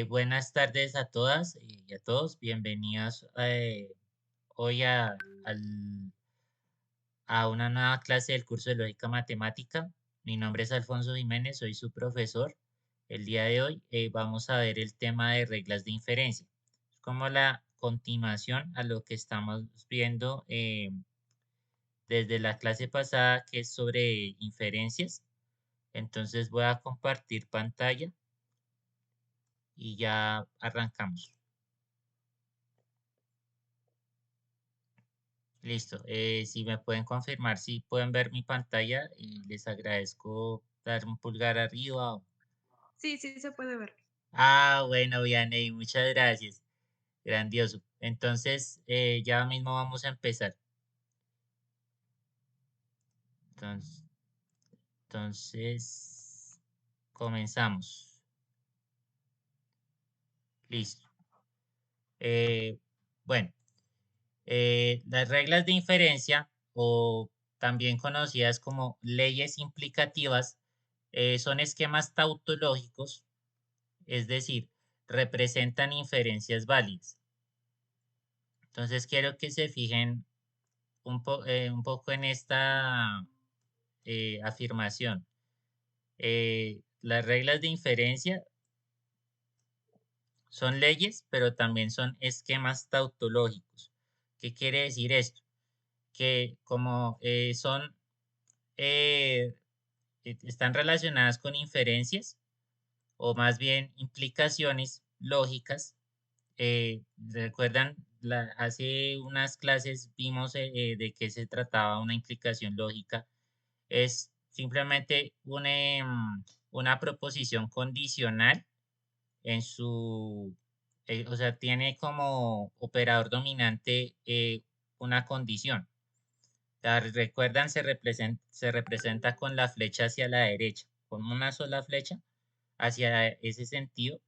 Buenas tardes a todas y a todos. Bienvenidos hoy a una nueva clase del curso de Lógica Matemática. Mi nombre es Alfonso Jiménez, soy su profesor. El día de hoy vamos a ver el tema de reglas de inferencia. Es como la continuación a lo que estamos viendo desde la clase pasada, que es sobre inferencias. Entonces voy a compartir pantalla y ya arrancamos. Listo. Si me pueden confirmar si pueden ver mi pantalla, y les agradezco dar un pulgar arriba. Sí, sí se puede ver. Bueno, Vianey, muchas gracias. Grandioso. Entonces, ya mismo vamos a empezar. Entonces, entonces, comenzamos. Listo. Eh, bueno, las reglas de inferencia, o también conocidas como leyes implicativas, son esquemas tautológicos, es decir, representan inferencias válidas. Entonces quiero que se fijen un poco en esta afirmación. Las reglas de inferencia son leyes, pero también son esquemas tautológicos. ¿Qué quiere decir esto? Que como eh, están relacionadas con inferencias, o más bien implicaciones lógicas. ¿Recuerdan? Hace unas clases vimos de qué se trataba una implicación lógica. Es simplemente una proposición condicional en o sea, tiene como operador dominante una condición. ¿Recuerdan? Se representa con la flecha hacia la derecha, con una sola flecha hacia ese sentido.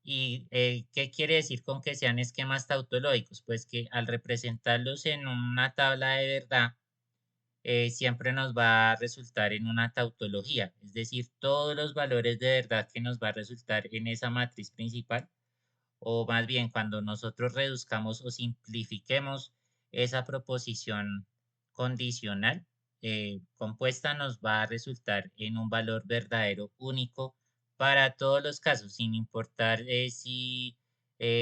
¿Y qué quiere decir con que sean esquemas tautológicos? Pues que al representarlos en una tabla de verdad, siempre nos va a resultar en una tautología, es decir, todos los valores de verdad que nos va a resultar en esa matriz principal, o más bien cuando nosotros reduzcamos o simplifiquemos esa proposición condicional compuesta, nos va a resultar en un valor verdadero único para todos los casos, sin importar si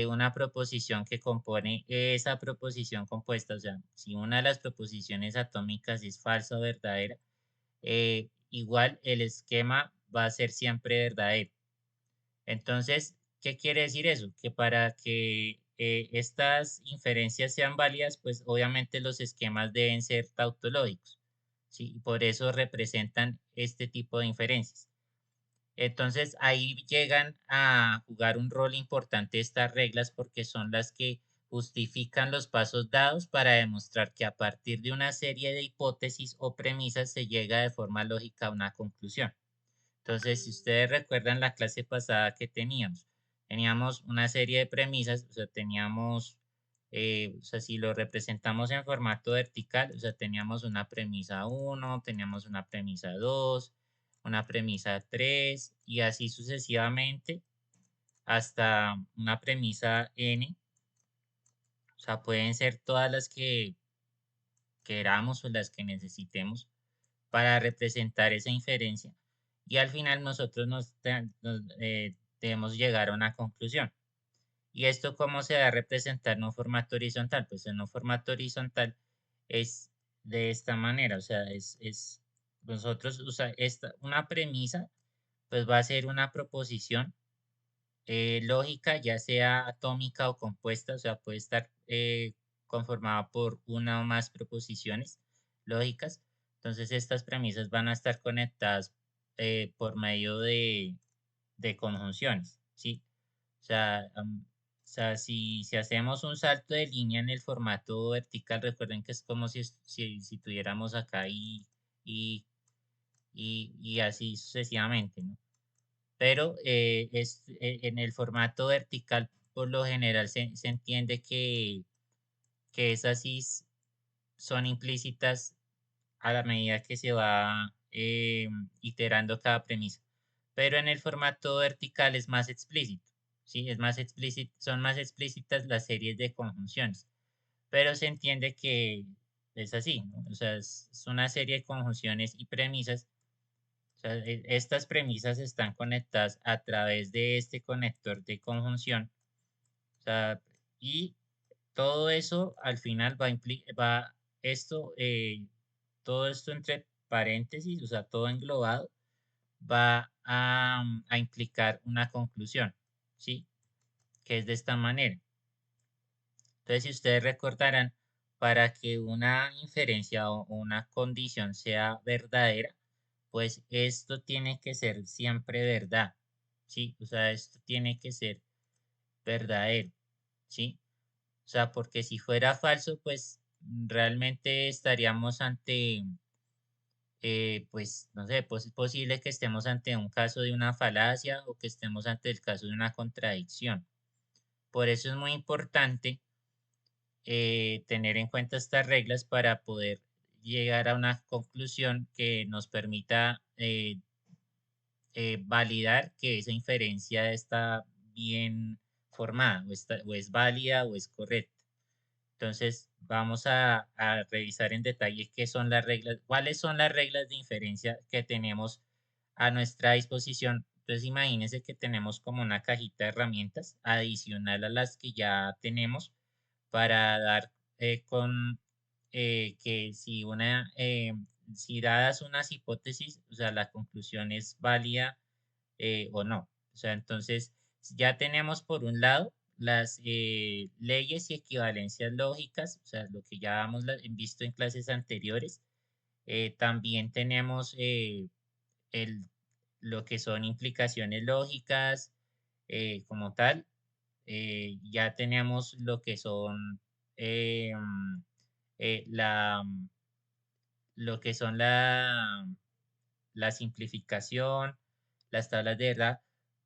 una proposición que compone esa proposición compuesta, o sea, si una de las proposiciones atómicas es falsa o verdadera, igual el esquema va a ser siempre verdadero. Entonces, ¿qué quiere decir eso? Que para que estas inferencias sean válidas, pues obviamente los esquemas deben ser tautológicos, ¿sí? Y por eso representan este tipo de inferencias. Entonces, ahí llegan a jugar un rol importante estas reglas porque son las que justifican los pasos dados para demostrar que a partir de una serie de hipótesis o premisas se llega de forma lógica a una conclusión. Entonces, si ustedes recuerdan la clase pasada que teníamos una serie de premisas, o sea, o sea, si lo representamos en formato vertical, o sea, teníamos una premisa uno, teníamos una premisa 2, una premisa 3 y así sucesivamente hasta una premisa n. O sea, pueden ser todas las que queramos o las que necesitemos para representar esa inferencia y al final nosotros debemos llegar a una conclusión. ¿Y esto cómo se va a representar en un formato horizontal? Pues en un formato horizontal es de esta manera, o sea, nosotros una premisa, pues va a ser una proposición lógica, ya sea atómica o compuesta, o sea, puede estar conformada por una o más proposiciones lógicas. Entonces, estas premisas van a estar conectadas por medio de conjunciones, ¿sí? O sea, si hacemos un salto de línea en el formato vertical, recuerden que es como si tuviéramos acá y así sucesivamente, ¿no? Pero en el formato vertical, por lo general, se entiende que esas son implícitas a la medida que se va iterando cada premisa. pero en el formato vertical es más explícito, ¿sí? Es más explícito, son más explícitas las series de conjunciones, pero se entiende que es así, ¿no? O sea, es una serie de conjunciones y premisas. O sea, estas premisas están conectadas a través de este conector de conjunción. O sea, y todo eso al final va esto, todo esto entre paréntesis, o sea, todo englobado, va a implicar una conclusión, ¿sí? Que es de esta manera. Entonces, si ustedes recordarán, para que una inferencia o una condición sea verdadera, pues esto tiene que ser siempre verdad, ¿sí? O sea, esto tiene que ser verdadero, ¿sí? O sea, porque si fuera falso, pues realmente estaríamos ante, pues, no sé, pues es posible que estemos ante un caso de una falacia o que estemos ante el caso de una contradicción. Por eso es muy importante tener en cuenta estas reglas para poder llegar a una conclusión que nos permita validar que esa inferencia está bien formada o es válida o es correcta. Entonces, vamos a revisar en detalle qué son las reglas, cuáles son las reglas de inferencia que tenemos a nuestra disposición. Entonces, imagínense que tenemos como una cajita de herramientas adicional a las que ya tenemos para dar con que si dadas unas hipótesis, o sea, la conclusión es válida o no. O sea, entonces ya tenemos por un lado las leyes y equivalencias lógicas, o sea, lo que ya hemos visto en clases anteriores. También tenemos el, lo que son implicaciones lógicas como tal. Ya tenemos lo que son la, lo que son la simplificación, las tablas de verdad,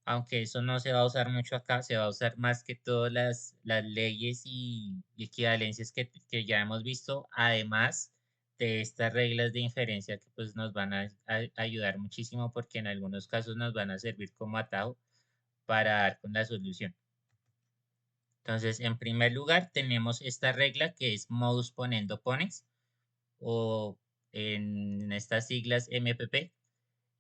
aunque eso no se va a usar mucho acá, se va a usar más que todas las leyes y equivalencias que ya hemos visto, además de estas reglas de inferencia que pues nos van a ayudar muchísimo porque en algunos casos nos van a servir como atajo para dar con la solución. Entonces, en primer lugar, tenemos esta regla que es modus ponendo ponex o en estas siglas MPP.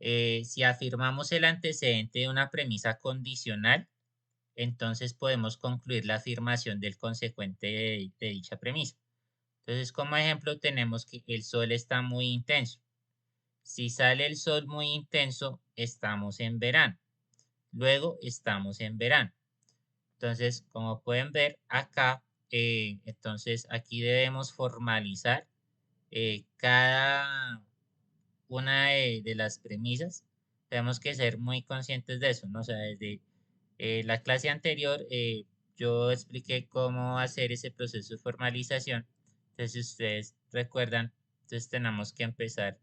Si afirmamos el antecedente de una premisa condicional, entonces podemos concluir la afirmación del consecuente de dicha premisa. Entonces, como ejemplo, tenemos que el sol está muy intenso. Si sale el sol muy intenso, estamos en verano. Luego estamos en verano. Entonces, como pueden ver acá, entonces aquí debemos formalizar cada una de las premisas. Tenemos que ser muy conscientes de eso, ¿no? O sea, desde la clase anterior yo expliqué cómo hacer ese proceso de formalización. Entonces, si ustedes recuerdan, entonces tenemos que empezar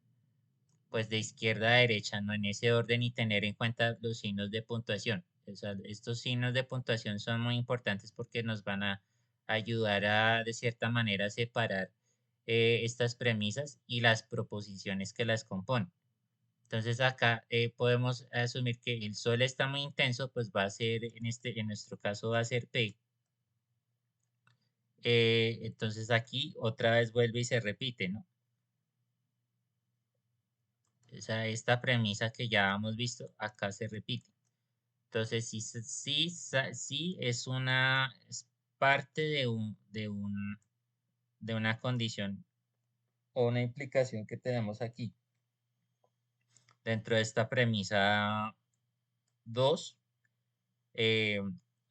pues de izquierda a derecha, no en ese orden y tener en cuenta los signos de puntuación. O sea, estos signos de puntuación son muy importantes porque nos van a ayudar a, de cierta manera, separar estas premisas y las proposiciones que las componen. Entonces acá podemos asumir que el sol está muy intenso, pues va a ser, en nuestro caso va a ser P. Entonces aquí otra vez vuelve y se repite, ¿no? O sea, esta premisa que ya hemos visto, acá se repite. Entonces, sí es parte de una condición o una implicación que tenemos aquí. Dentro de esta premisa 2, eh,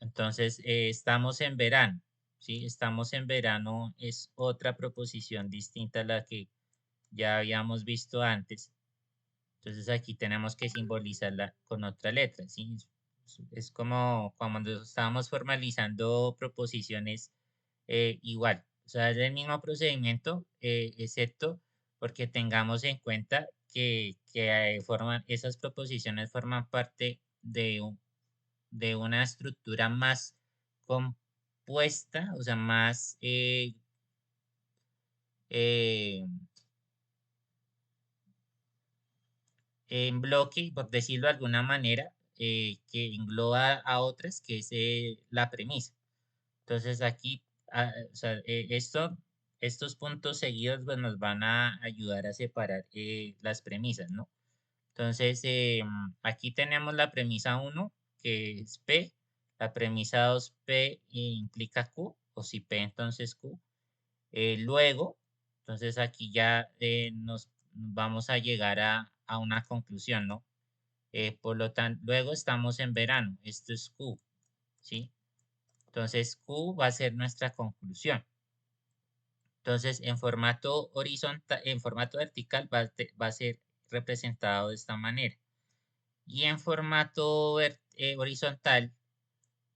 entonces estamos en verano, ¿sí? Estamos en verano es otra proposición distinta a la que ya habíamos visto antes. Entonces aquí tenemos que simbolizarla con otra letra, ¿sí? Es como cuando estábamos formalizando proposiciones igual. O sea, es el mismo procedimiento, excepto porque tengamos en cuenta que esas proposiciones forman parte de una estructura más compuesta, o sea, más eh, en bloque, por decirlo de alguna manera, que engloba a otras, que es la premisa. Entonces aquí, o sea, estos puntos seguidos pues, nos van a ayudar a separar las premisas, ¿no? Entonces, aquí tenemos la premisa uno que es P, la premisa 2 P implica Q, o si P, entonces Q. Luego, entonces aquí ya nos vamos a llegar a una conclusión, ¿no? Por lo tanto, luego estamos en verano, esto es Q, ¿sí? Entonces, Q va a ser nuestra conclusión. Entonces, en formato horizontal, en formato vertical va a ser representado de esta manera. Y en formato horizontal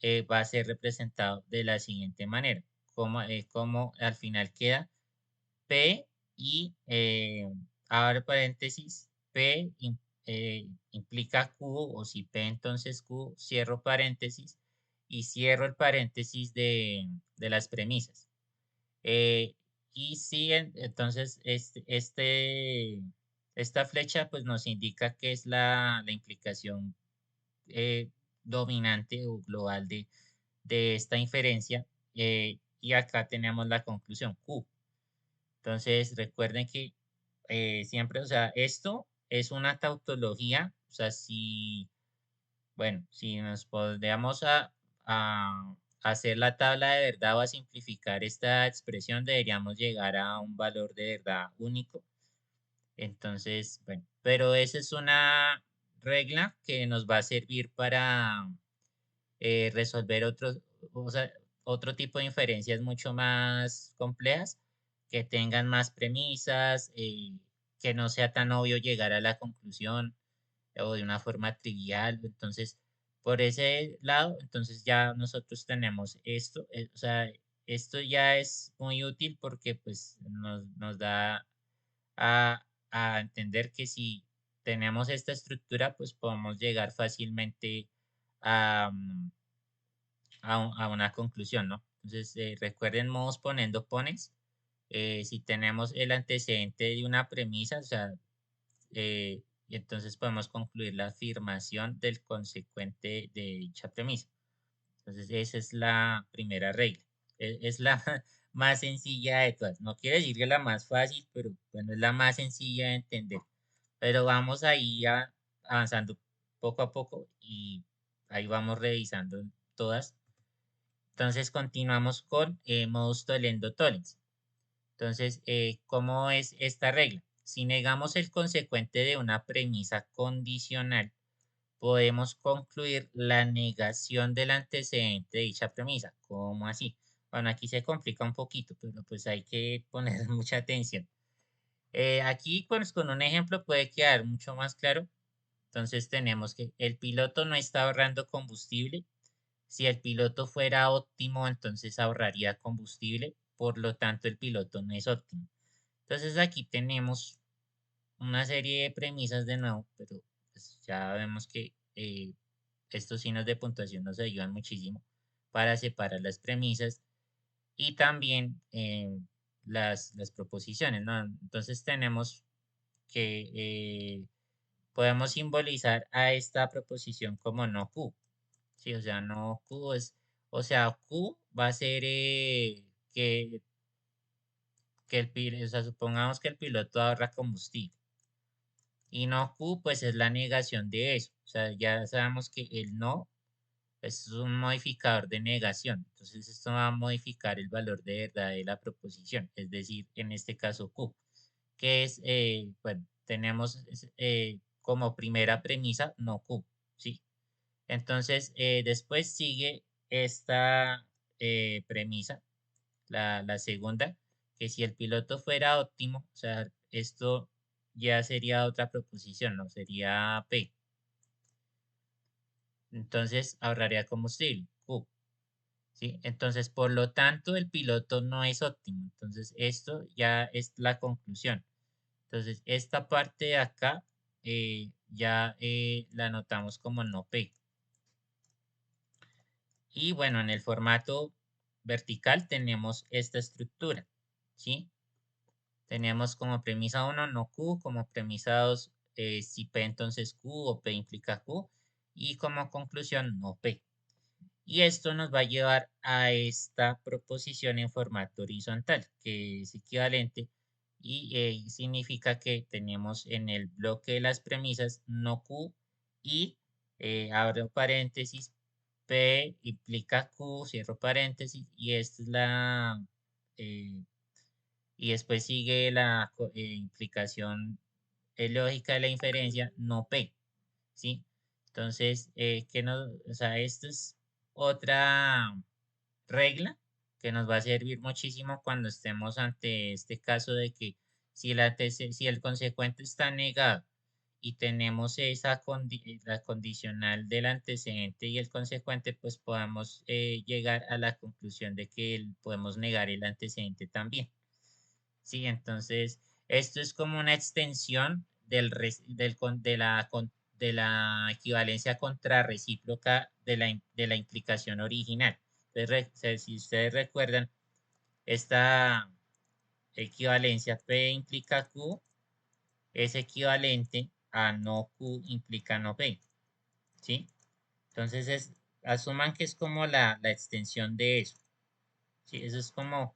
va a ser representado de la siguiente manera. Como al final queda P y abre paréntesis, P implica Q, o si P entonces Q, cierro paréntesis y cierro el paréntesis de las premisas. Eh, y si entonces esta flecha pues nos indica que es la implicación eh, dominante o global de esta inferencia, y acá tenemos la conclusión Q. Entonces recuerden que siempre, o sea, esto es una tautología, o sea, bueno, si nos podríamos a hacer la tabla de verdad o a simplificar esta expresión, deberíamos llegar a un valor de verdad único. Entonces, bueno, pero esa es una regla que nos va a servir para resolver o sea, otro tipo de inferencias mucho más complejas, que tengan más premisas, que no sea tan obvio llegar a la conclusión o de una forma trivial. Entonces, por ese lado, entonces ya nosotros tenemos esto, o sea, esto ya es muy útil porque pues nos da a, a entender que si tenemos esta estructura, pues podemos llegar fácilmente a, a una conclusión, ¿no? Entonces, recuerden modos poniendo pones. Si tenemos el antecedente de una premisa, o sea, y entonces podemos concluir la afirmación del consecuente de dicha premisa. Entonces, esa es la primera regla. Es la más sencilla de todas. No quiere decir que la más fácil, pero bueno, es la más sencilla de entender. Pero vamos ahí avanzando poco a poco y ahí vamos revisando todas. Entonces, continuamos con modus tollendo tollens. Entonces, ¿cómo es esta regla? Si negamos el consecuente de una premisa condicional, podemos concluir la negación del antecedente de dicha premisa. ¿Cómo así? Bueno, aquí se complica un poquito, pero pues hay que poner mucha atención. Aquí pues, con un ejemplo puede quedar mucho más claro. Entonces tenemos que el piloto no está ahorrando combustible. Si el piloto fuera óptimo, entonces ahorraría combustible. Por lo tanto, el piloto no es óptimo. Entonces aquí tenemos una serie de premisas de nuevo, pero pues, ya vemos que estos signos de puntuación nos ayudan muchísimo para separar las premisas y también las proposiciones, ¿no? Entonces tenemos que podemos simbolizar a esta proposición como no Q, ¿sí? O sea, no Q o sea, Q va a ser o sea, supongamos que el piloto ahorra combustible. Y no Q, pues es la negación de eso. O sea, ya sabemos que el no es un modificador de negación. Entonces, esto va a modificar el valor de verdad de la proposición. Es decir, en este caso Q, que es, bueno, tenemos como primera premisa no Q, ¿sí? Entonces, después sigue esta premisa, la segunda, que si el piloto fuera óptimo, o sea, esto ya sería otra proposición, ¿no? Sería P. Entonces, ahorraría combustible, Q, ¿sí? Entonces, por lo tanto, el piloto no es óptimo. Entonces, esto ya es la conclusión. Entonces, esta parte de acá ya la anotamos como no P. Y bueno, en el formato vertical tenemos esta estructura, ¿sí? Tenemos como premisa 1 no Q, como premisa 2 si P entonces Q o P implica Q, y como conclusión no P. Y esto nos va a llevar a esta proposición en formato horizontal, que es equivalente y significa que tenemos en el bloque de las premisas no Q y abro paréntesis, P implica Q, cierro paréntesis, y esta es eh, y después sigue la implicación lógica de la inferencia no P, ¿sí? Entonces, o sea, esto es otra regla que nos va a servir muchísimo cuando estemos ante este caso de que si el consecuente está negado y tenemos la condicional del antecedente y el consecuente, pues podamos llegar a la conclusión de que podemos negar el antecedente también. Sí, entonces esto es como una extensión de la equivalencia contrarrecíproca de la implicación original. Entonces, si ustedes recuerdan, esta equivalencia P implica Q es equivalente a no Q implica no P, ¿sí? Entonces, asuman que es como la extensión de eso, ¿sí? Eso es como,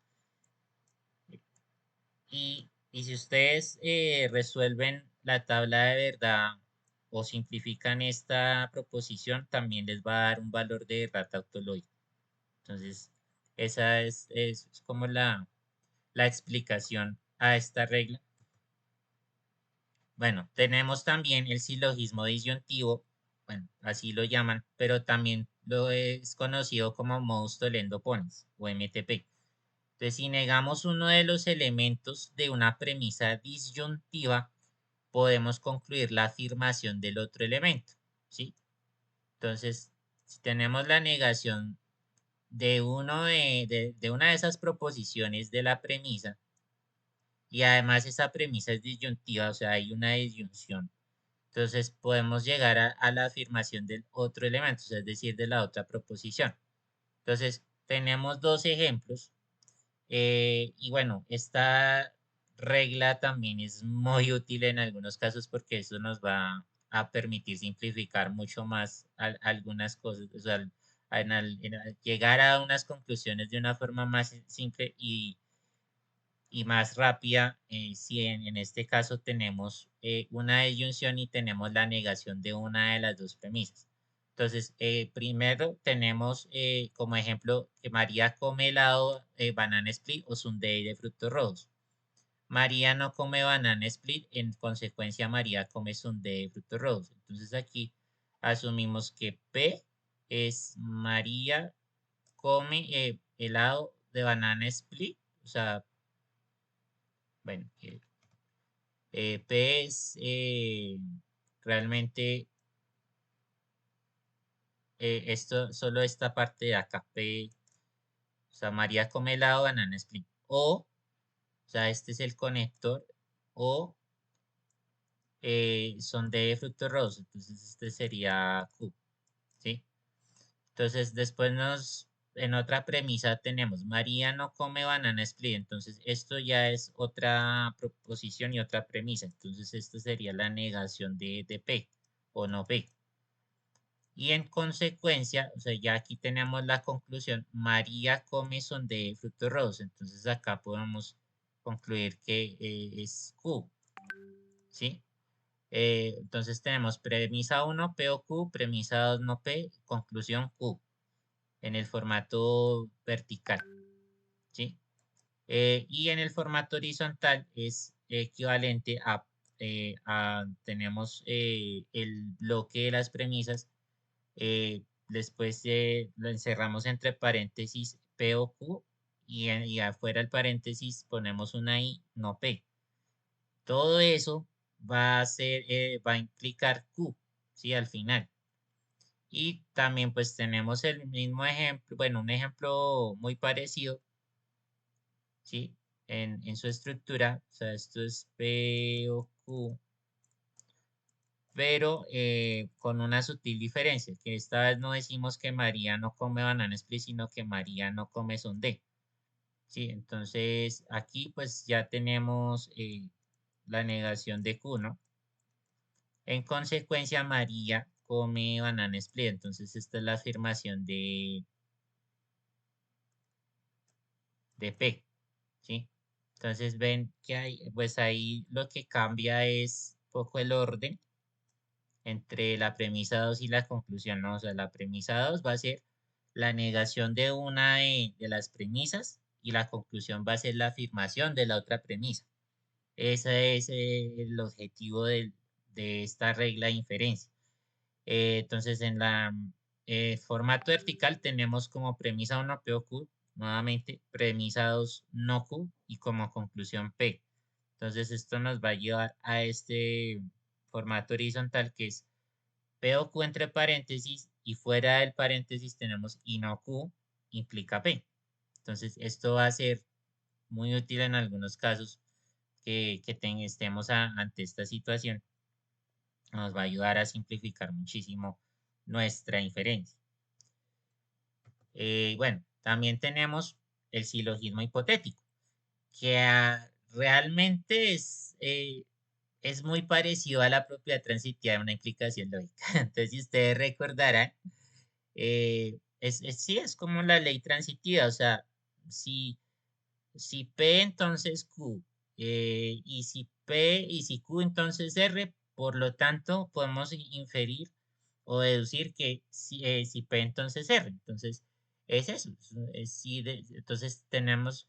y si ustedes resuelven la tabla de verdad o simplifican esta proposición, también les va a dar un valor de verdad tautológico. Entonces, esa es como la explicación a esta regla. Bueno, tenemos también el silogismo disyuntivo, bueno, así lo llaman, pero también lo es conocido como modus tollendo ponens o MTP. Entonces, si negamos uno de los elementos de una premisa disyuntiva, podemos concluir la afirmación del otro elemento, ¿sí? Entonces, si tenemos la negación de una de esas proposiciones de la premisa, y además esa premisa es disyuntiva, o sea, hay una disyunción, entonces podemos llegar a la afirmación del otro elemento, o sea, es decir, de la otra proposición. Entonces, tenemos dos ejemplos. Y bueno, esta regla también es muy útil en algunos casos porque eso nos va a permitir simplificar mucho más algunas cosas, o sea, llegar a unas conclusiones de una forma más simple y más rápida si en este caso tenemos una disyunción y tenemos la negación de una de las dos premisas. Entonces, primero tenemos como ejemplo que María come helado, banana split o sundae de frutos rojos. María no come banana split, en consecuencia María come sundae de frutos rojos. Entonces aquí asumimos que P es María come helado de banana split, o sea, bueno, P es realmente solo esta parte de acá, P, o sea, María come helado, banana split. O sea, este es el conector, o son de frutos rojos, entonces este sería Q, ¿sí? Entonces después en otra premisa tenemos María no come banana split, entonces esto ya es otra proposición y otra premisa, entonces esto sería la negación de P o no P. Y en consecuencia, o sea, ya aquí tenemos la conclusión, María come son de frutos rojos, entonces acá podemos concluir que es Q, ¿sí? Entonces tenemos premisa 1, P o Q, premisa 2, no P, conclusión Q, en el formato vertical, ¿sí? Y en el formato horizontal es equivalente tenemos el bloque de las premisas, después lo encerramos entre paréntesis P o Q y afuera el paréntesis ponemos una I, no P. Todo eso va a implicar Q, ¿sí? Al final. Y también pues tenemos el mismo ejemplo, bueno, un ejemplo muy parecido, ¿sí? En su estructura, o sea, esto es P o Q, pero con una sutil diferencia, que esta vez no decimos que María no come banana split, sino que María no come sundae, ¿sí? Entonces aquí pues ya tenemos la negación de Q, ¿no? En consecuencia, María come banana split. Entonces, esta es la afirmación de P, ¿sí? Entonces, ven que hay, pues ahí lo que cambia es un poco el orden entre la premisa 2 y la conclusión, ¿no? O sea, la premisa 2 va a ser la negación de una de las premisas y la conclusión va a ser la afirmación de la otra premisa. Ese es el objetivo de esta regla de inferencia. Entonces, en la formato vertical tenemos como premisa 1 P o Q, nuevamente, premisa 2 no Q y como conclusión P. Entonces, esto nos va a llevar a este formato horizontal que es P o Q entre paréntesis y fuera del paréntesis tenemos y no Q implica P. Entonces, esto va a ser muy útil en algunos casos que estemos ante esta situación. Nos va a ayudar a simplificar muchísimo nuestra inferencia. Bueno, también tenemos el silogismo hipotético, que realmente es muy parecido a la propiedad transitiva de una implicación lógica. Entonces, si ustedes recordarán, sí, es como la ley transitiva, o sea, si, si P entonces Q, y si Q entonces R, por lo tanto podemos inferir o deducir que si P entonces R. Entonces, es eso. Entonces tenemos,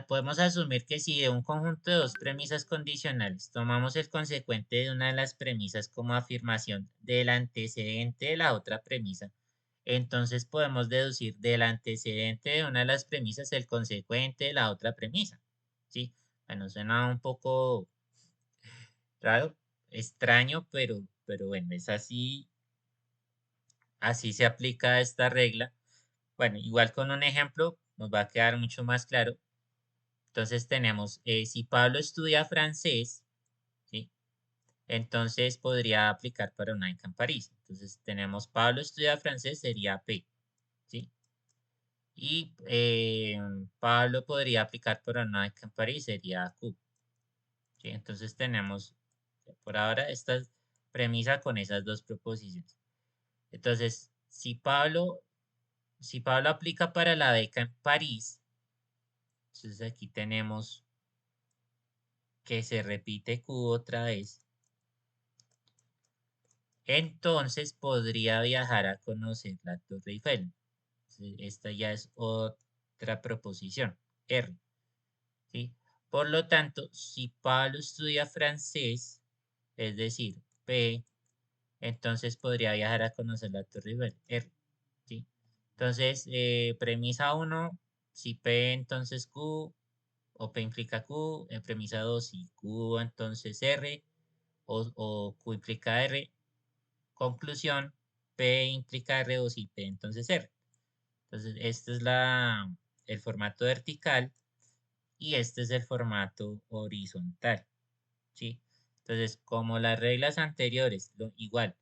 podemos asumir que si de un conjunto de dos premisas condicionales tomamos el consecuente de una de las premisas como afirmación del antecedente de la otra premisa, entonces podemos deducir del antecedente de una de las premisas el consecuente de la otra premisa. ¿Sí? Bueno, suena un poco raro, extraño, pero bueno, es así, así se aplica esta regla. Bueno, igual con un ejemplo nos va a quedar mucho más claro. Entonces tenemos, si Pablo estudia francés, ¿sí? Entonces podría aplicar para una beca en París. Entonces tenemos Pablo estudia francés, sería P, ¿sí? Y Pablo podría aplicar para una beca en París, sería Q, ¿sí? Entonces tenemos por ahora esta premisa con esas dos proposiciones. Entonces, si Pablo aplica para la beca en París, entonces aquí tenemos que se repite Q otra vez. Entonces podría viajar a conocer la Torre Eiffel. Esta ya es otra proposición, R. ¿Sí? Por lo tanto, si Pablo estudia francés, es decir, P, entonces podría viajar a conocer la Torre Eiffel, R. ¿Sí? Entonces, premisa 1, si P entonces Q, o P implica Q, en premisa 2, si Q entonces R, o Q implica R, conclusión, P implica R o si P entonces R. Entonces, este es el formato vertical y este es el formato horizontal, ¿sí? Entonces, como las reglas anteriores, igual,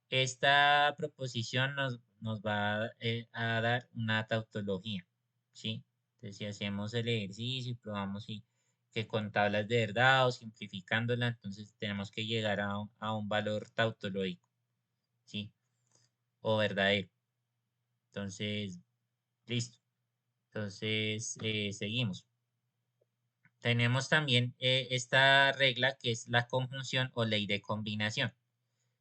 esta proposición nos va a dar una tautología, ¿sí? Entonces, si hacemos el ejercicio y probamos que con tablas de verdad o simplificándola, entonces tenemos que llegar a un valor tautológico, ¿sí? O verdadero. Entonces, listo. Entonces, seguimos. Tenemos también esta regla que es la conjunción o ley de combinación.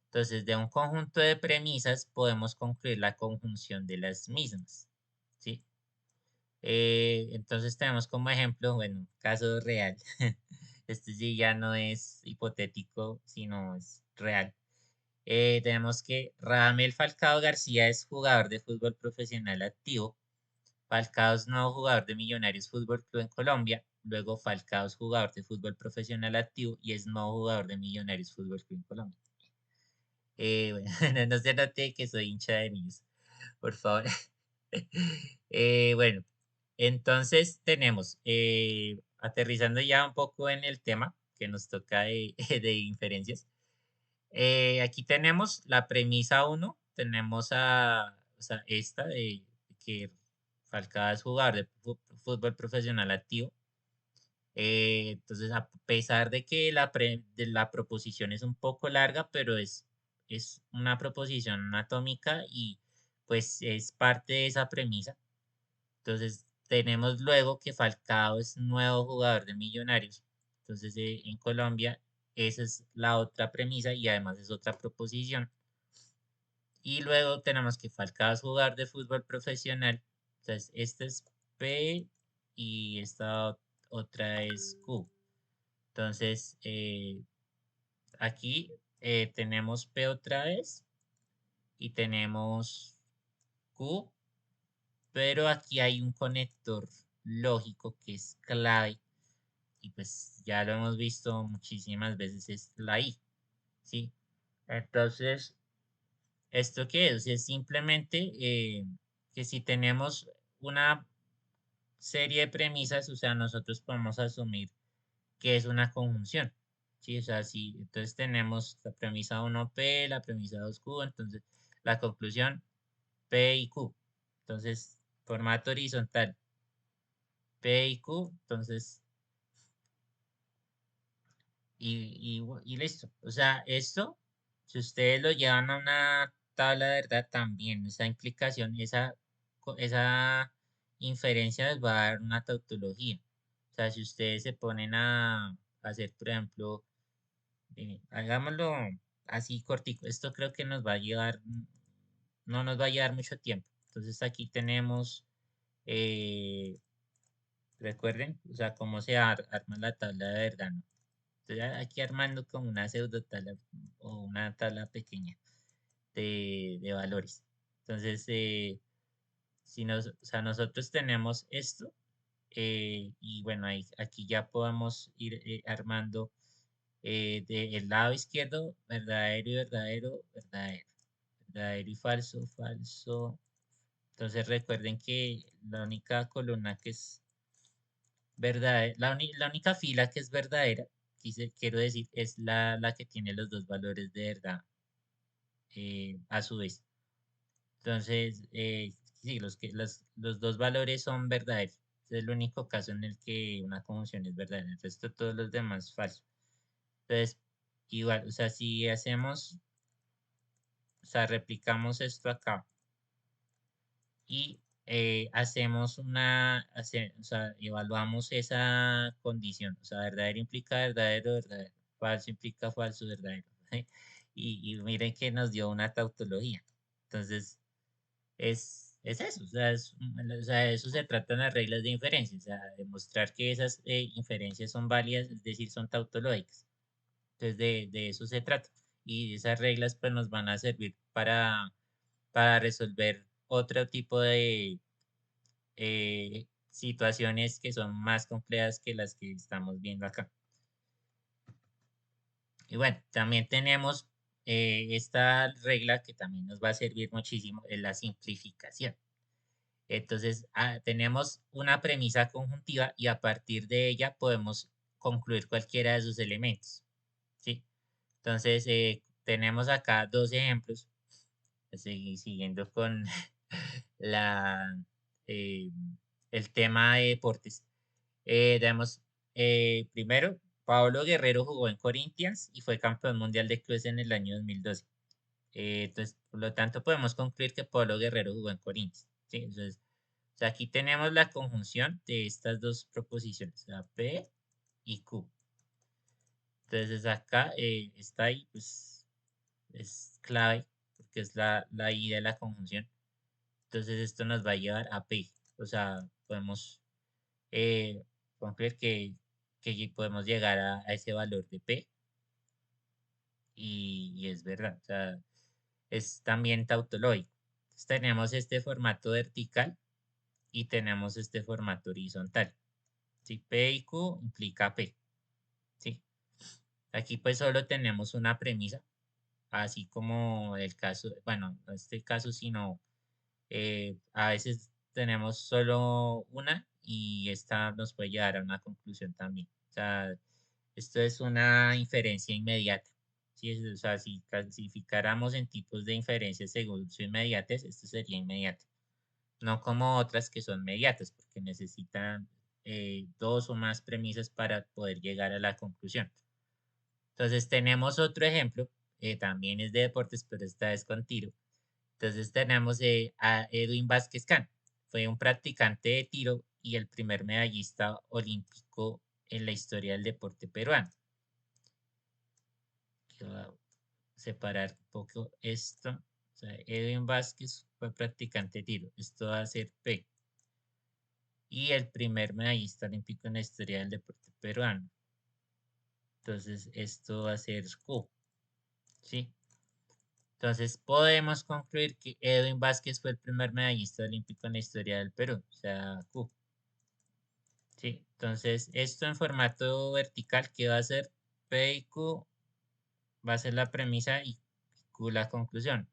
Entonces, de un conjunto de premisas podemos concluir la conjunción de las mismas, ¿sí? Entonces tenemos como ejemplo, bueno, caso real. Este sí ya no es hipotético, sino es real. Tenemos que Radamel Falcao García es jugador de fútbol profesional activo. Falcao es nuevo jugador de Millonarios Fútbol Club en Colombia. Luego Falcao es jugador de fútbol profesional activo y es nuevo jugador de Millonarios Fútbol Club en Colombia. Bueno, no se note que soy hincha de Millos, por favor. Bueno, entonces tenemos, aterrizando ya un poco en el tema que nos toca de inferencias. Aquí tenemos la premisa 1, tenemos o sea, esta de que Falcao es jugador de fútbol profesional activo. Entonces, a pesar de que de la proposición es un poco larga, pero es una proposición anatómica y pues es parte de esa premisa. Entonces, tenemos luego que Falcao es nuevo jugador de Millonarios. Entonces, en Colombia, esa es la otra premisa y además es otra proposición. Y luego tenemos que Falcao es jugador de fútbol profesional. Entonces, esta es P y esta otra es Q. Entonces, aquí tenemos P otra vez y tenemos Q, pero aquí hay un conector lógico que es clave y pues ya lo hemos visto muchísimas veces, es la I, ¿sí? Entonces, ¿esto qué es? Es simplemente que si tenemos una serie de premisas, o sea, nosotros podemos asumir que es una conjunción, ¿sí? O sea, si entonces tenemos la premisa 1P, la premisa 2Q, entonces la conclusión P y Q. Entonces, formato horizontal P y Q, entonces, y listo. O sea, esto, si ustedes lo llevan a una tabla de verdad, también esa implicación, esa inferencia les va a dar una tautología. O sea, si ustedes se ponen a hacer, por ejemplo, hagámoslo así cortico. Esto creo que nos va a llevar, no nos va a llevar mucho tiempo. Entonces aquí tenemos, eh, recuerden, o sea, cómo se arma la tabla de verdad, ¿no? Estoy aquí armando como una pseudo tabla o una tabla pequeña de valores. Entonces, si o sea, nosotros tenemos esto, y bueno, aquí ya podemos ir armando del lado izquierdo, verdadero y verdadero, verdadero, verdadero y falso, falso. Entonces recuerden que la única columna que es verdadera, la única fila que es verdadera, quiero decir, es la que tiene los dos valores de verdad a su vez. Entonces, sí, los dos valores son verdaderos. Es el único caso en el que una conjunción es verdadera. El resto, todos los demás, falso. Entonces, igual, o sea, si hacemos, o sea, replicamos esto acá y hacemos o sea, evaluamos esa condición. O sea, verdadero implica verdadero, verdadero. Falso implica falso, verdadero. Y miren que nos dio una tautología. Entonces, es eso, o sea, o sea, de eso se tratan las reglas de inferencia, o sea, demostrar que esas inferencias son válidas, es decir, son tautológicas. Entonces, de eso se trata. Y esas reglas pues nos van a servir para resolver otro tipo de situaciones que son más complejas que las que estamos viendo acá. Y bueno, también tenemos esta regla que también nos va a servir muchísimo, es la simplificación. Entonces, tenemos una premisa conjuntiva y a partir de ella podemos concluir cualquiera de sus elementos, ¿sí? Entonces, tenemos acá dos ejemplos, siguiendo con la, eh, el tema de deportes. Tenemos, primero, Pablo Guerrero jugó en Corinthians y fue campeón mundial de clubes en el año 2012. Entonces, por lo tanto, podemos concluir que Pablo Guerrero jugó en Corinthians, ¿sí? Entonces, o sea, aquí tenemos la conjunción de estas dos proposiciones, la P y Q. Entonces acá está ahí, pues es clave porque es la I de la conjunción. Entonces esto nos va a llevar a P. O sea, podemos eh, concluir que podemos llegar a ese valor de P y es verdad. O sea, es también tautológico. Entonces tenemos este formato vertical y tenemos este formato horizontal. Si P y Q implica P, ¿sí? Aquí pues solo tenemos una premisa, así como el caso, bueno, no este caso, sino a veces tenemos solo una y esta nos puede llevar a una conclusión también. O sea, esto es una inferencia inmediata. ¿Sí? O sea, si clasificáramos en tipos de inferencia según su inmediatez, esto sería inmediato. No como otras que son mediatas, porque necesitan dos o más premisas para poder llegar a la conclusión. Entonces tenemos otro ejemplo, también es de deportes, pero esta vez con tiro. Entonces tenemos a Edwin Vázquez Can. Fue un practicante de tiro y el primer medallista olímpico en la historia del deporte peruano. Voy a separar un poco esto. O sea, Edwin Vázquez fue practicante de tiro. Esto va a ser P. Y el primer medallista olímpico en la historia del deporte peruano. Entonces esto va a ser Q. ¿Sí? Entonces podemos concluir que Edwin Vázquez fue el primer medallista olímpico en la historia del Perú, o sea, Q. ¿Sí? Entonces esto en formato vertical, ¿qué va a ser? P y Q va a ser la premisa y Q la conclusión.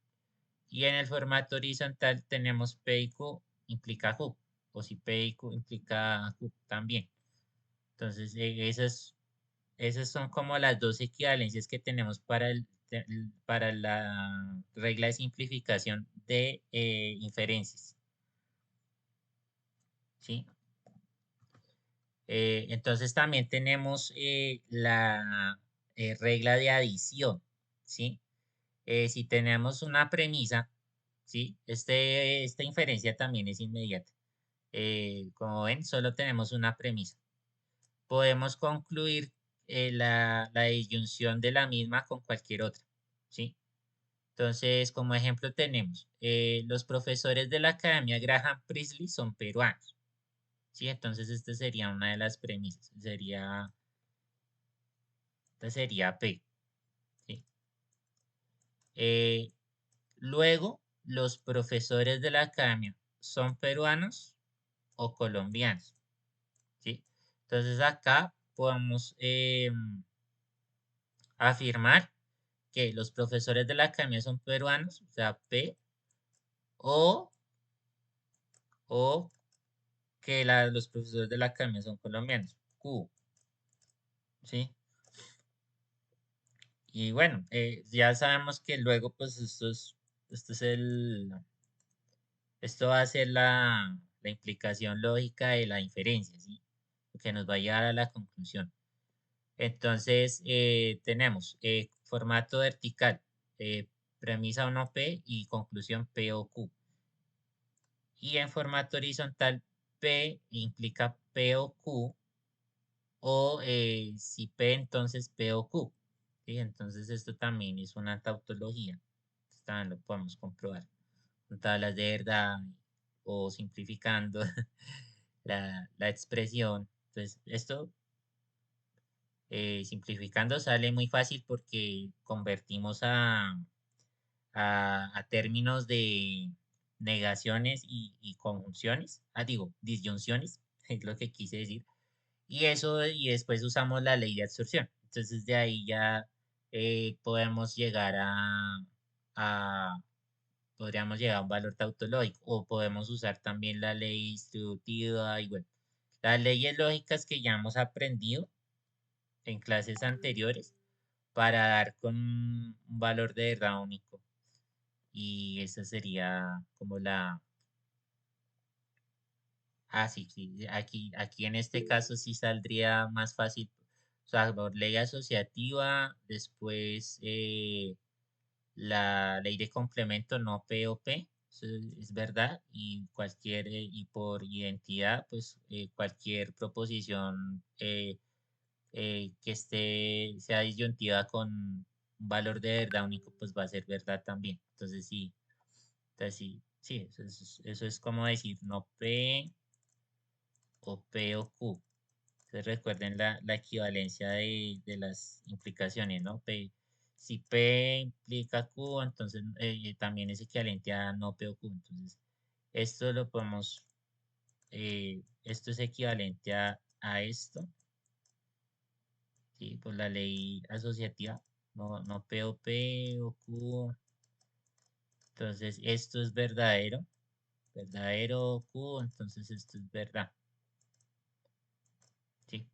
Y en el formato horizontal tenemos P y Q implica Q, o si P y Q implica Q también. Entonces esas son como las dos equivalencias que tenemos para la regla de simplificación de inferencias. ¿Sí? Entonces también tenemos la regla de adición. ¿Sí? Si tenemos una premisa, ¿sí? Esta inferencia también es inmediata. Como ven, solo tenemos una premisa. Podemos concluir la disyunción de la misma con cualquier otra, ¿sí? Entonces, como ejemplo tenemos, los profesores de la Academia Graham Priestley son peruanos, ¿sí? Entonces, esta sería una de las premisas, esta sería P, ¿sí? Eh, luego, los profesores de la Academia son peruanos o colombianos, ¿sí? Entonces, acá podemos afirmar que los profesores de la academia son peruanos, o sea, P, o, o que los profesores de la academia son colombianos, Q, ¿sí? Y bueno, ya sabemos que luego, pues, esto es esto va a ser la implicación lógica de la inferencia, ¿sí? Que nos va a llevar a la conclusión. Entonces, tenemos formato vertical, premisa 1P y conclusión P o Q. Y en formato horizontal, P implica P o Q, o si P, entonces P o Q. ¿Sí? Entonces esto también es una tautología. Esto también lo podemos comprobar con tablas de verdad o simplificando la expresión. Entonces esto simplificando sale muy fácil porque convertimos a términos de negaciones y conjunciones, digo, disyunciones, es lo que quise decir, y eso, y después usamos la ley de absorción. Entonces de ahí ya podemos llegar a- podríamos llegar a un valor tautológico, o podemos usar también la ley distributiva y bueno, las leyes lógicas que ya hemos aprendido en clases anteriores para dar con un valor de verdad único. Y esa sería como sí, sí, aquí en este caso sí saldría más fácil, o sea, por ley asociativa, después la ley de complemento no P o P, eso es verdad, y y por identidad, pues cualquier proposición que sea disyuntiva con un valor de verdad único, pues va a ser verdad también. Entonces sí. Entonces, sí, sí, eso es como decir no P o P o Q. Entonces recuerden la equivalencia de las implicaciones, ¿no? Si P implica Q, entonces también es equivalente a no P o Q. Entonces, esto lo podemos, esto es equivalente a esto, ¿sí? Por la ley asociativa, no P o P o Q. Entonces, esto es verdadero Q, entonces esto es verdad. Sí,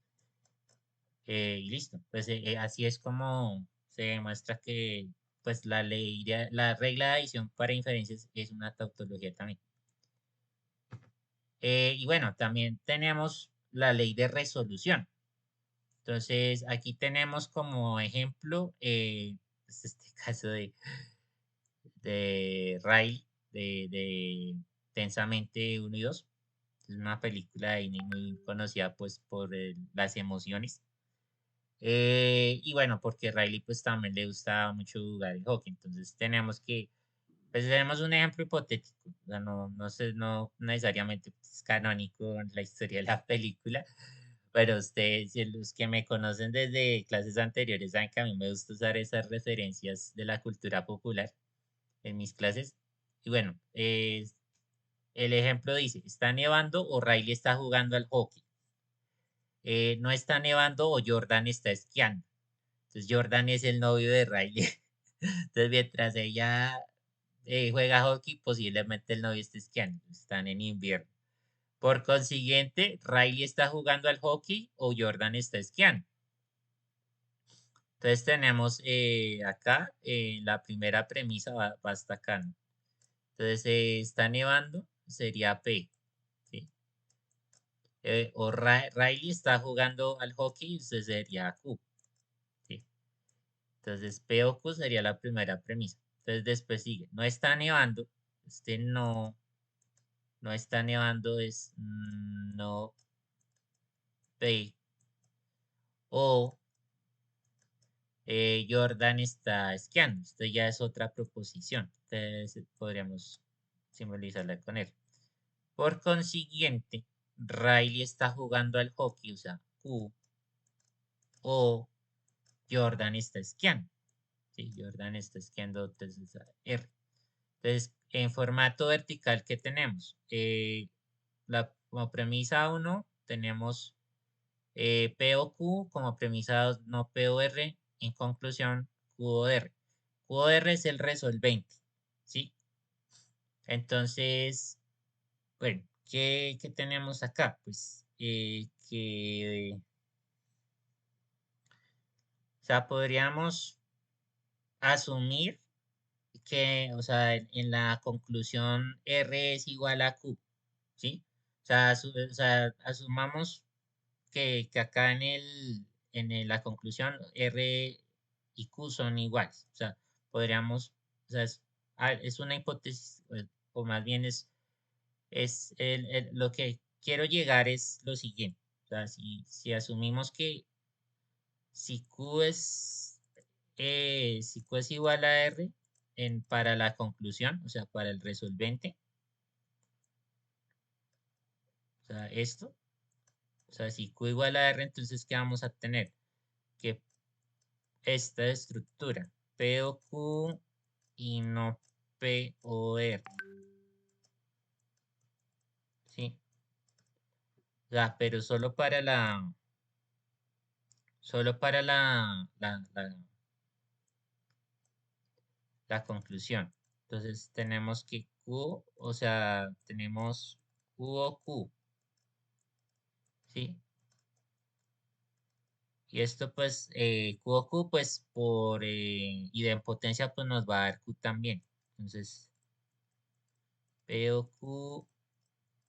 y listo. Pues así es como se demuestra que pues la regla de adición para inferencias es una tautología también. Y bueno, también tenemos la ley de resolución. Entonces, aquí tenemos como ejemplo pues, este caso de Riley, de Tensamente 1 y 2. Es una película de Disney muy conocida pues por las emociones. Y bueno, porque Riley pues también le gustaba mucho jugar el hockey. Entonces pues tenemos un ejemplo hipotético. O sea, no sé, no necesariamente es canónico en la historia de la película. Pero ustedes, los que me conocen desde clases anteriores, saben que a mí me gusta usar esas referencias de la cultura popular en mis clases. Y bueno, el ejemplo dice, está nevando o Riley está jugando al hockey. No está nevando o Jordan está esquiando. Entonces Jordan es el novio de Riley. Entonces mientras ella juega hockey, posiblemente el novio esté esquiando. Están en invierno. Por consiguiente, Riley está jugando al hockey o Jordan está esquiando. Entonces tenemos acá la primera premisa va hasta acá, ¿no? Entonces está nevando, sería P, ¿sí? O Riley está jugando al hockey, entonces sería Q, ¿sí? Entonces P o Q sería la primera premisa. Entonces después sigue, no está nevando, este no está nevando es no P o Jordan está esquiando. Esto ya es otra proposición. Entonces podríamos simbolizarla con él. Por consiguiente, Riley está jugando al hockey, o sea, Q, o Jordan está esquiando. Sí, Jordan está esquiando, entonces R. Entonces, en formato vertical, ¿qué tenemos? Como premisa 1 tenemos P o Q, como premisa 2 no P o R. En conclusión, Q o R. Q o R es el resolvente, ¿sí? Entonces, bueno, ¿qué tenemos acá? Pues o sea, podríamos asumir que, o sea, en la conclusión R es igual a Q, ¿sí? O sea, asumamos que acá la conclusión R y Q son iguales. O sea, podríamos, o sea, es una hipótesis, o más bien es lo que quiero llegar es lo siguiente. O sea, si asumimos que si Q es, si Q es igual a R para la conclusión, o sea, para el resolvente, o sea, esto, o sea, si Q igual a R, entonces, ¿qué vamos a tener? Que esta estructura, P o Q y no P o R, ¿sí? O sea, pero solo para la conclusión. Entonces tenemos que Q, o sea, tenemos Q o Q, ¿sí? Y esto pues, Q o Q, pues por idempotencia, pues nos va a dar Q también. Entonces, P o Q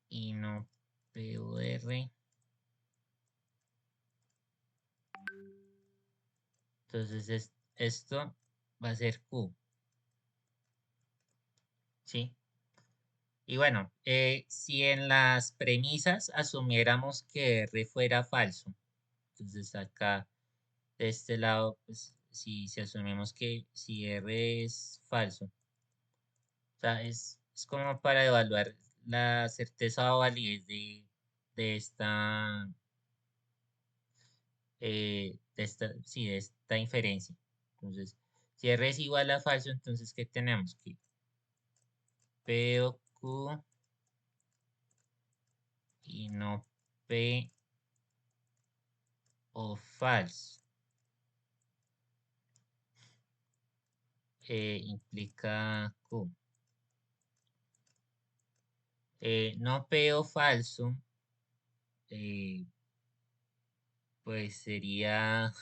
y no P o R. Entonces, esto va a ser Q, ¿sí? Y bueno, si en las premisas asumiéramos que R fuera falso, entonces acá de este lado, pues si asumimos que si R es falso, o sea, es como para evaluar la certeza o validez de esta, sí, de esta inferencia. Entonces, si R es igual a falso, entonces, ¿qué tenemos? Que P o Q y no P o falso implica Q. No P o falso, eh, pues sería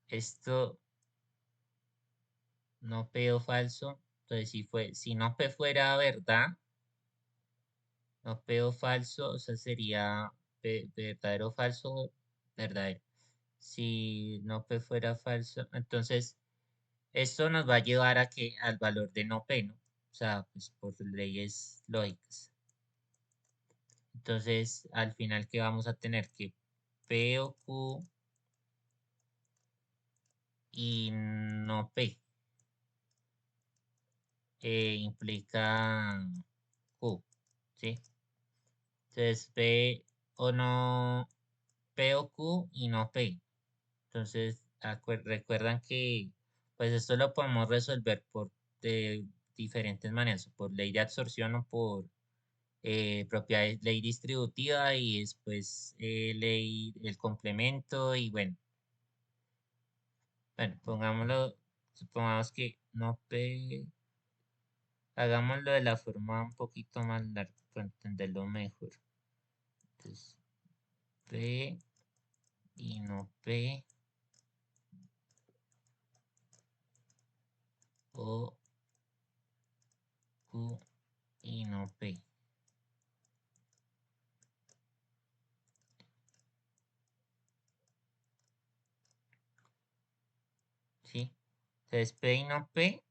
esto, no P o falso. Entonces, si no P fuera verdad, no P o falso, o sea, sería verdadero o falso, verdadero. Si no P fuera falso, entonces esto nos va a llevar a que al valor de no P, ¿no? O sea, pues por leyes lógicas. Entonces, al final, ¿qué vamos a tener? Que P o Q y no P implica Q, ¿sí? Entonces, P o no, P o Q y no P. Entonces, recuerdan que pues esto lo podemos resolver por de diferentes maneras, por ley de absorción o por propiedades, ley distributiva y después ley el complemento y bueno, pongámoslo, supongamos que no P, hagámoslo de la forma un poquito más larga para entenderlo mejor. Entonces, P y no P o Q y no P. ¿Sí? Entonces, P y no P,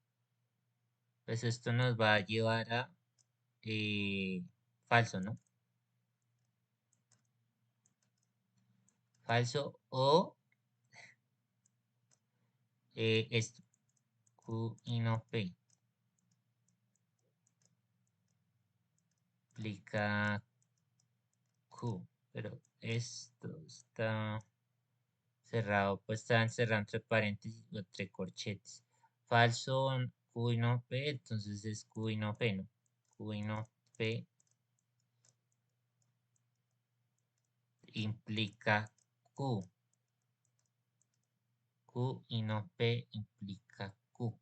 pues esto nos va a llevar a falso, ¿no? Falso o esto, Q y no P. Implica Q, pero esto está cerrado, pues está encerrado entre paréntesis o entre corchetes. Falso Q y no P, entonces es Q y no P, ¿no? Q y no P implica Q. Q y no P implica Q.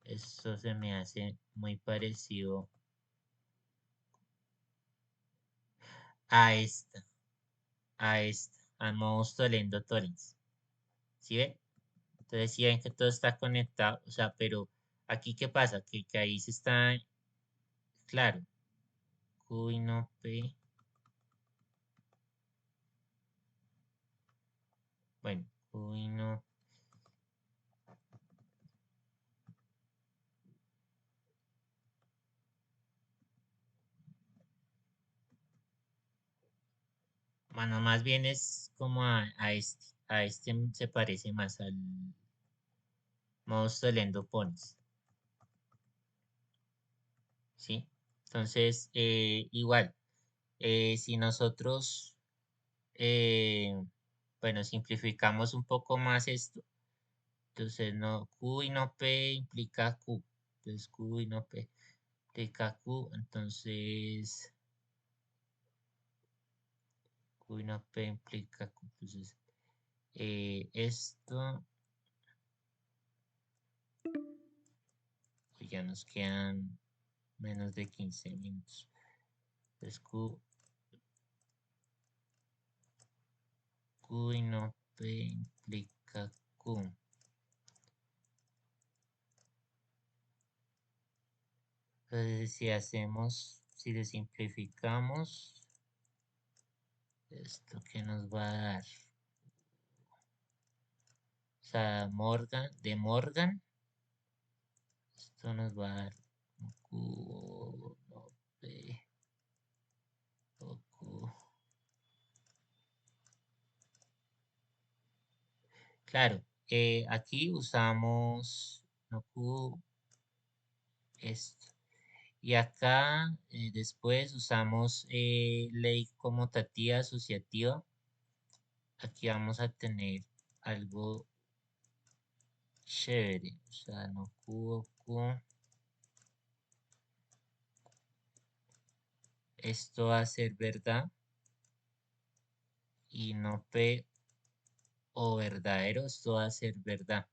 Eso se me hace muy parecido a esta, al modo Tolendo Torrens. ¿Sí ven? Entonces, si ven que todo está conectado, o sea, pero aquí, ¿qué pasa? Que ahí se está, claro, Q y no P. Bueno, Q y no. Bueno, más bien es como a este. A este se parece más al modo Tolendo Pones. ¿Sí? Entonces, igual, si nosotros, eh, bueno, simplificamos un poco más esto, entonces no, Q y no P implica Q. Entonces Q y no P implica Q. Entonces Q y no P implica Q. Entonces esto, pues ya nos quedan menos de 15 minutos. Entonces Q y no P implica Q. Entonces si le simplificamos, esto que nos va a dar. O sea, Morgan, esto nos va a dar Q, no, P, o Q. Claro, aquí usamos no Q, esto. Y acá después usamos ley conmutativa asociativa. Aquí vamos a tener algo chévere. O sea, no Q, Q. Esto va a ser verdad. Y no P o verdadero. Esto va a ser verdad.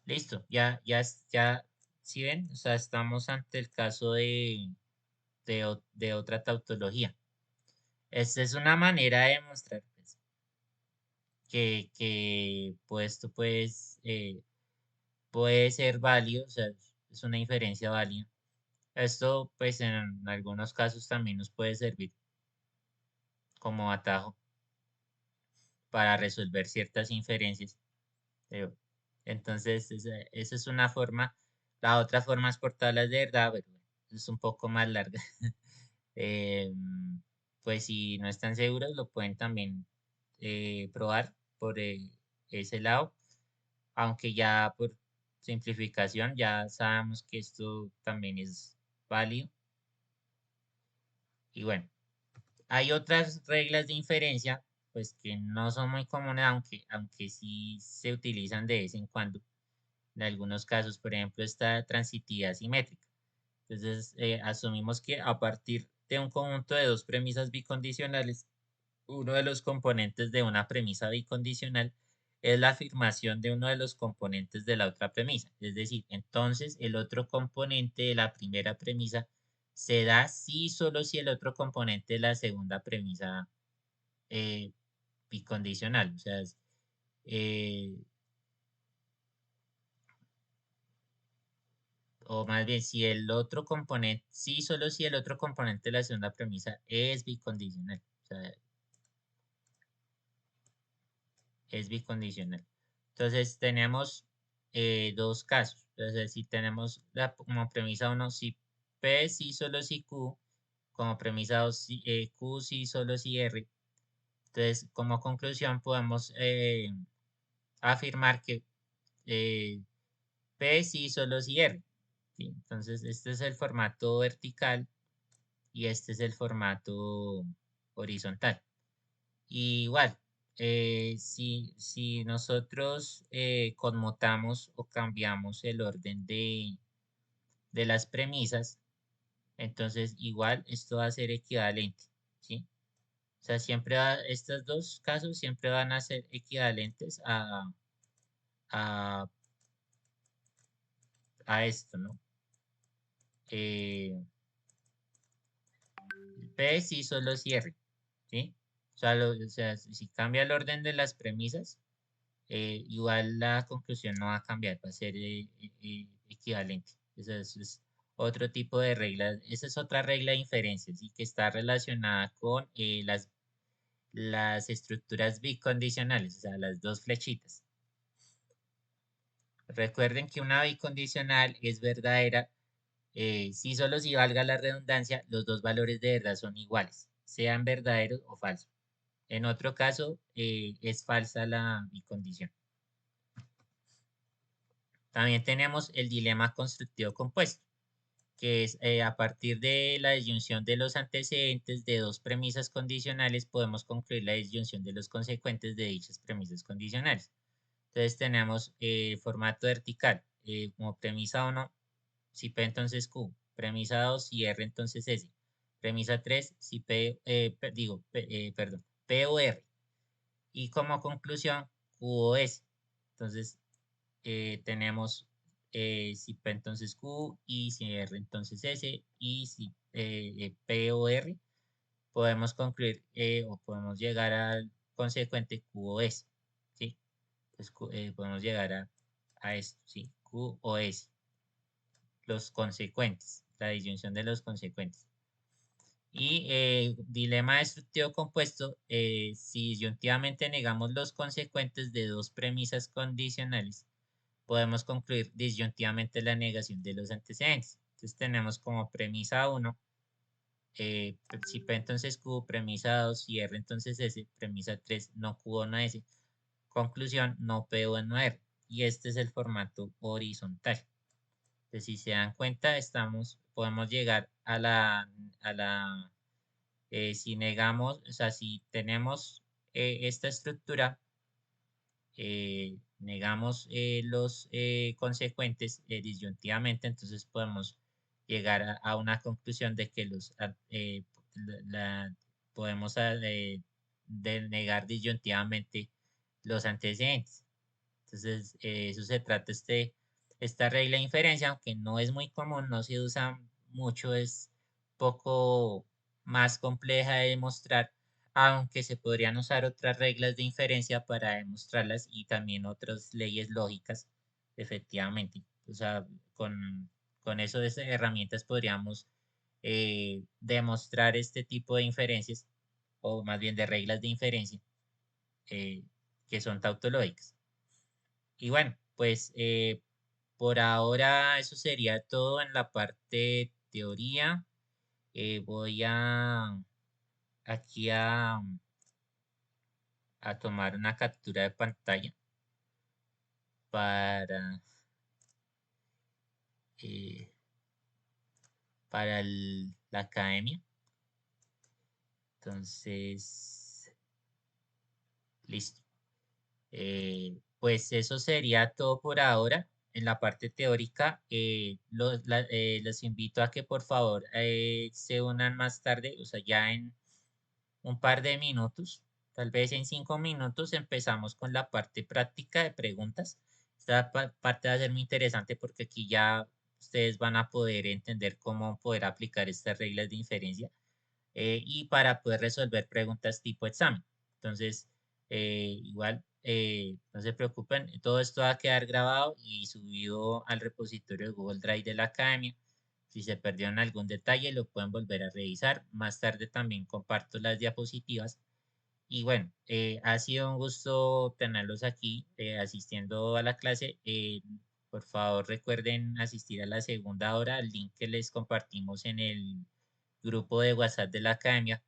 Listo. Ya, ¿sí ven? O sea, estamos ante el caso de otra tautología. Esta es una manera de demostrar pues, que pues, esto pues, puede ser válido, o sea, es una inferencia válida. Esto, pues, en algunos casos también nos puede servir como atajo para resolver ciertas inferencias. Pero, entonces, esa es una forma. La otra forma es por tablas de verdad, pero es un poco más larga. Pues si no están seguros, lo pueden también probar por ese lado, aunque ya por simplificación ya sabemos que esto también es válido. Y bueno, hay otras reglas de inferencia, pues que no son muy comunes, aunque sí se utilizan de vez en cuando. En algunos casos, por ejemplo, esta transitividad simétrica. Entonces, asumimos que a partir de un conjunto de dos premisas bicondicionales, uno de los componentes de una premisa bicondicional es la afirmación de uno de los componentes de la otra premisa. Es decir, entonces el otro componente de la primera premisa se da si y solo si el otro componente de la segunda premisa eh, bicondicional. O sea, eh, o más bien si el otro componente, si y solo si el otro componente de la segunda premisa es bicondicional. O sea, es bicondicional. Entonces tenemos dos casos. Entonces si tenemos como premisa uno si P si solo si Q, como premisa 2 si, Q si solo si R. Entonces como conclusión podemos afirmar que eh, P si solo si R. ¿Sí? Entonces este es el formato vertical y este es el formato horizontal. Y igual, si nosotros conmutamos o cambiamos el orden de las premisas, entonces igual esto va a ser equivalente, ¿sí? O sea, estos dos casos siempre van a ser equivalentes a, a esto, ¿no? Eh, P si solo cierre, ¿sí? O sea, si cambia el orden de las premisas, igual la conclusión no va a cambiar, va a ser equivalente. Es otro tipo de regla, esa es otra regla de inferencias y que está relacionada con las estructuras bicondicionales, o sea, las dos flechitas. Recuerden que una bicondicional es verdadera si solo si valga la redundancia, los dos valores de verdad son iguales, sean verdaderos o falsos. En otro caso, es falsa la bicondición. También tenemos el dilema constructivo compuesto, que es a partir de la disyunción de los antecedentes de dos premisas condicionales, podemos concluir la disyunción de los consecuentes de dichas premisas condicionales. Entonces tenemos formato vertical, como premisa 1, si P entonces Q, premisa 2, si R entonces S, premisa 3, si P, perdón, P o R, y como conclusión Q o S. Entonces, tenemos si P entonces Q y si R entonces S y si P o R, podemos concluir o podemos llegar al consecuente Q o S, ¿sí? Entonces podemos llegar a esto, ¿sí? Q o S, los consecuentes, la disyunción de los consecuentes. Y dilema destructivo compuesto, si disyuntivamente negamos los consecuentes de dos premisas condicionales, podemos concluir disyuntivamente la negación de los antecedentes. Entonces tenemos como premisa 1, si P entonces Q, premisa 2, si R entonces S, premisa 3, no Q o no S. Conclusión, no P o no R. Y este es el formato horizontal. Entonces, si se dan cuenta, podemos llegar si negamos, o sea, si tenemos esta estructura, negamos los consecuentes disyuntivamente, entonces podemos llegar a una conclusión de que podemos negar disyuntivamente los antecedentes. Entonces, eso se trata esta regla de inferencia, aunque no es muy común, no se usa mucho, es poco más compleja de demostrar, aunque se podrían usar otras reglas de inferencia para demostrarlas y también otras leyes lógicas, efectivamente. O sea, con esas herramientas podríamos demostrar este tipo de inferencias, o más bien de reglas de inferencia, eh, que son tautológicas. Y bueno, pues por ahora eso sería todo en la parte teoría. Voy aquí a tomar una captura de pantalla para, eh, para la academia. Entonces, listo. Pues eso sería todo por ahora. En la parte teórica, los invito a que por favor se unan más tarde, o sea, ya en un par de minutos, tal vez en 5 minutos empezamos con la parte práctica de preguntas. Esta parte va a ser muy interesante porque aquí ya ustedes van a poder entender cómo poder aplicar estas reglas de inferencia y para poder resolver preguntas tipo examen. Entonces, igual, no se preocupen, todo esto va a quedar grabado y subido al repositorio de Google Drive de la academia. Si se perdieron algún detalle, lo pueden volver a revisar. Más tarde también comparto las diapositivas. Y bueno, ha sido un gusto tenerlos aquí asistiendo a la clase. Por favor, recuerden asistir a la segunda hora, el link que les compartimos en el grupo de WhatsApp de la academia.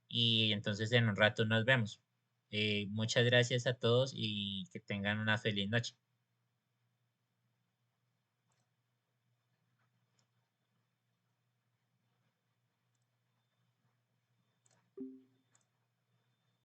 Y entonces en un rato nos vemos. Muchas gracias a todos y que tengan una feliz noche.